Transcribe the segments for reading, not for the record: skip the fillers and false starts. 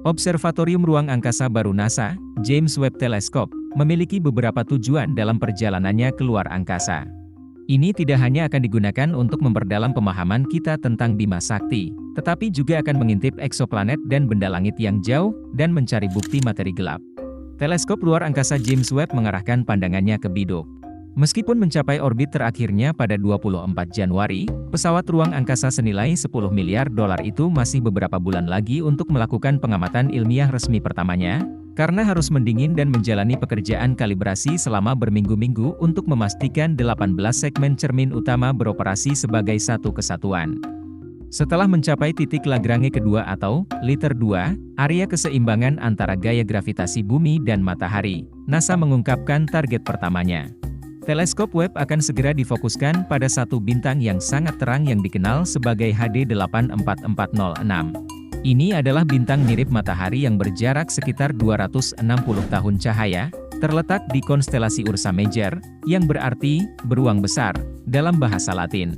Observatorium Ruang Angkasa Baru NASA, James Webb Telescope, memiliki beberapa tujuan dalam perjalanannya ke luar angkasa. Ini tidak hanya akan digunakan untuk memperdalam pemahaman kita tentang Bima Sakti, tetapi juga akan mengintip eksoplanet dan benda langit yang jauh, dan mencari bukti materi gelap. Teleskop luar angkasa James Webb mengarahkan pandangannya ke biduk. Meskipun mencapai orbit terakhirnya pada 24 Januari, pesawat ruang angkasa senilai $10 miliar itu masih beberapa bulan lagi untuk melakukan pengamatan ilmiah resmi pertamanya, karena harus mendingin dan menjalani pekerjaan kalibrasi selama berminggu-minggu untuk memastikan 18 segmen cermin utama beroperasi sebagai satu kesatuan. Setelah mencapai titik Lagrange kedua atau liter 2, area keseimbangan antara gaya gravitasi bumi dan matahari, NASA mengungkapkan target pertamanya. Teleskop Webb akan segera difokuskan pada satu bintang yang sangat terang yang dikenal sebagai HD 84406. Ini adalah bintang mirip matahari yang berjarak sekitar 260 tahun cahaya, terletak di konstelasi Ursa Major, yang berarti beruang besar dalam bahasa Latin.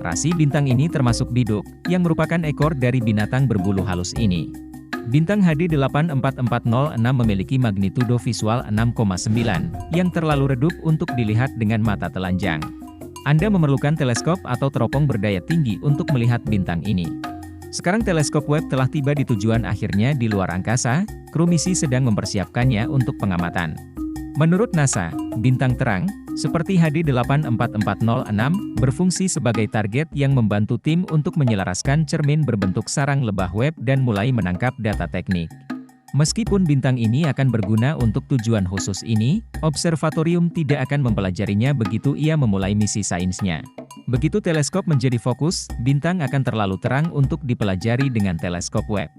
Rasi bintang ini termasuk biduk, yang merupakan ekor dari binatang berbulu halus ini. Bintang HD 84406 memiliki magnitudo visual 6,9, yang terlalu redup untuk dilihat dengan mata telanjang. Anda memerlukan teleskop atau teropong berdaya tinggi untuk melihat bintang ini. Sekarang teleskop Webb telah tiba di tujuan akhirnya di luar angkasa, kru misi sedang mempersiapkannya untuk pengamatan. Menurut NASA, bintang terang, seperti HD 84406, berfungsi sebagai target yang membantu tim untuk menyelaraskan cermin berbentuk sarang lebah Webb dan mulai menangkap data teknik. Meskipun bintang ini akan berguna untuk tujuan khusus ini, observatorium tidak akan mempelajarinya begitu ia memulai misi sainsnya. Begitu teleskop menjadi fokus, bintang akan terlalu terang untuk dipelajari dengan teleskop Webb.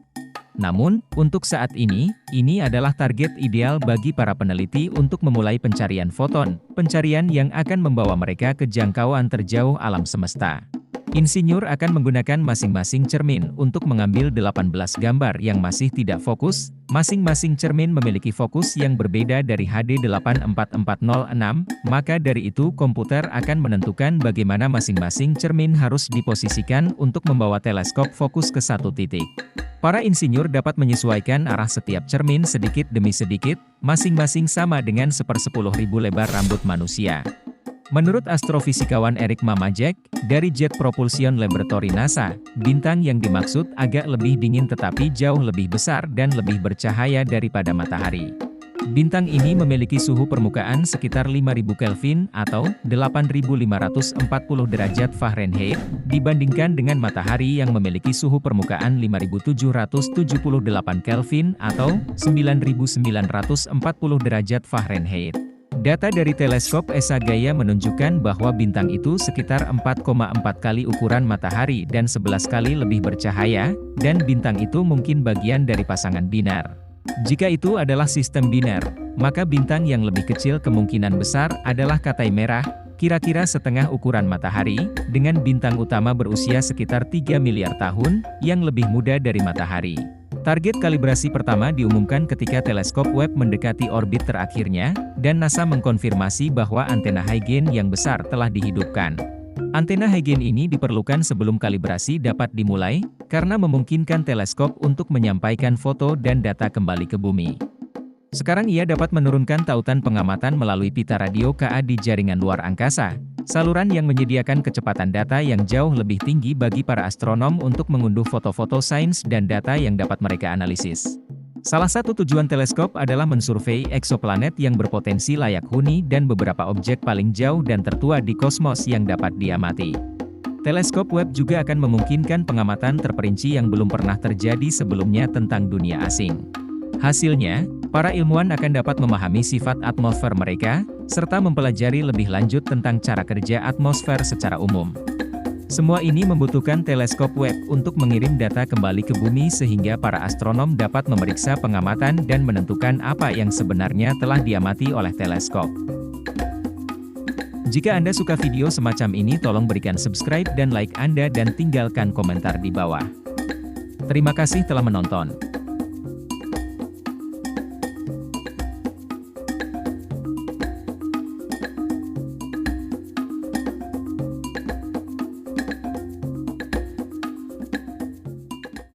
Namun, untuk saat ini adalah target ideal bagi para peneliti untuk memulai pencarian foton, pencarian yang akan membawa mereka ke jangkauan terjauh alam semesta. Insinyur akan menggunakan masing-masing cermin untuk mengambil 18 gambar yang masih tidak fokus. Masing-masing cermin memiliki fokus yang berbeda dari HD 84406, maka dari itu komputer akan menentukan bagaimana masing-masing cermin harus diposisikan untuk membawa teleskop fokus ke satu titik. Para insinyur dapat menyesuaikan arah setiap cermin sedikit demi sedikit, masing-masing sama dengan 1/10.000 lebar rambut manusia. Menurut astrofisikawan Eric Mamajek, dari Jet Propulsion Laboratory NASA, bintang yang dimaksud agak lebih dingin tetapi jauh lebih besar dan lebih bercahaya daripada matahari. Bintang ini memiliki suhu permukaan sekitar 5000 Kelvin atau 8540 derajat Fahrenheit, dibandingkan dengan matahari yang memiliki suhu permukaan 5778 Kelvin atau 9940 derajat Fahrenheit. Data dari teleskop ESA Gaia menunjukkan bahwa bintang itu sekitar 4,4 kali ukuran matahari dan 11 kali lebih bercahaya, dan bintang itu mungkin bagian dari pasangan binar. Jika itu adalah sistem binar, maka bintang yang lebih kecil kemungkinan besar adalah Katai Merah, kira-kira setengah ukuran matahari, dengan bintang utama berusia sekitar 3 miliar tahun, yang lebih muda dari matahari. Target kalibrasi pertama diumumkan ketika teleskop Webb mendekati orbit terakhirnya, dan NASA mengkonfirmasi bahwa antena high gain yang besar telah dihidupkan. Antena high gain ini diperlukan sebelum kalibrasi dapat dimulai, karena memungkinkan teleskop untuk menyampaikan foto dan data kembali ke bumi. Sekarang ia dapat menurunkan tautan pengamatan melalui pita radio KA di jaringan luar angkasa, saluran yang menyediakan kecepatan data yang jauh lebih tinggi bagi para astronom untuk mengunduh foto-foto sains dan data yang dapat mereka analisis. Salah satu tujuan teleskop adalah mensurvei eksoplanet yang berpotensi layak huni dan beberapa objek paling jauh dan tertua di kosmos yang dapat diamati. Teleskop Webb juga akan memungkinkan pengamatan terperinci yang belum pernah terjadi sebelumnya tentang dunia asing. Hasilnya, para ilmuwan akan dapat memahami sifat atmosfer mereka, serta mempelajari lebih lanjut tentang cara kerja atmosfer secara umum. Semua ini membutuhkan teleskop Webb untuk mengirim data kembali ke bumi sehingga para astronom dapat memeriksa pengamatan dan menentukan apa yang sebenarnya telah diamati oleh teleskop. Jika Anda suka video semacam ini, tolong berikan subscribe dan like Anda dan tinggalkan komentar di bawah. Terima kasih telah menonton.